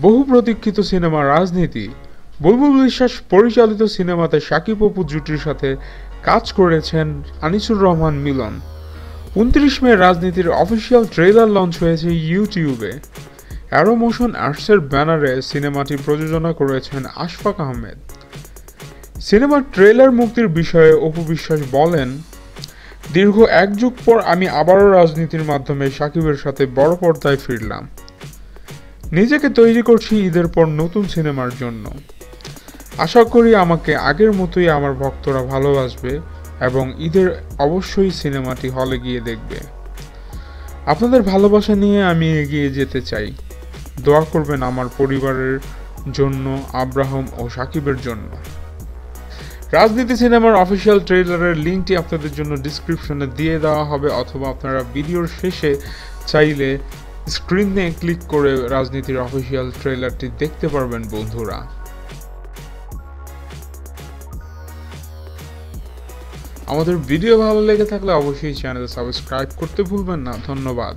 বহু প্রতীক্ষিত সিনেমা রাজনীতি। বুলবুল বিশ্বাস পরিচালিত সিনেমাতে শাকিব অপু জুটির সাথে কাজ করেছেন আনিসুর রহমান মিলন। 29 মে রাজনীতির অফিসিয়াল ট্রেলার লঞ্চ হয়েছে ইউটিউবে। অ্যারো মোশন আর্টসের ব্যানারে সিনেমাটি প্রযোজনা করেছেন আশফাক আহমেদ। সিনেমার ট্রেলার মুক্তির বিষয়ে অপু বিশ্বাস বলেন, দীর্ঘ 1 যুগ পর আমি আবারও রাজনীতির মাধ্যমে শাকিবের সাথে বড় পর্দায় ফিরলাম। নিজেকে তৈরি করছি ঈদের পর নতুন সিনেমার জন্য। আশা করি আমাকে আগের মতোই আমার ভক্তরা ভালোবাসবে এবং ঈদের অবশ্যই সিনেমাটি হলে গিয়ে দেখবে। আপনাদের ভালোবাসা নিয়ে আমি এগিয়ে যেতে চাই। দোয়া করবেন আমার পরিবারের জন্য, আব্রাহাম ও শাকিবের জন্য। রাজনীতি সিনেমার অফিসিয়াল ট্রেলারের লিঙ্কটি আপনাদের জন্য ডিসক্রিপশনে দিয়ে দেওয়া হবে, অথবা আপনারা ভিডিওর শেষে চাইলে স্ক্রিনে ক্লিক করে রাজনীতির অফিসিয়াল ট্রেলারটি দেখতে পারবেন বন্ধুরা। আমাদের ভিডিও ভালো লেগে থাকলে অবশ্যই চ্যানেল সাবস্ক্রাইব করতে ভুলবেন না। ধন্যবাদ।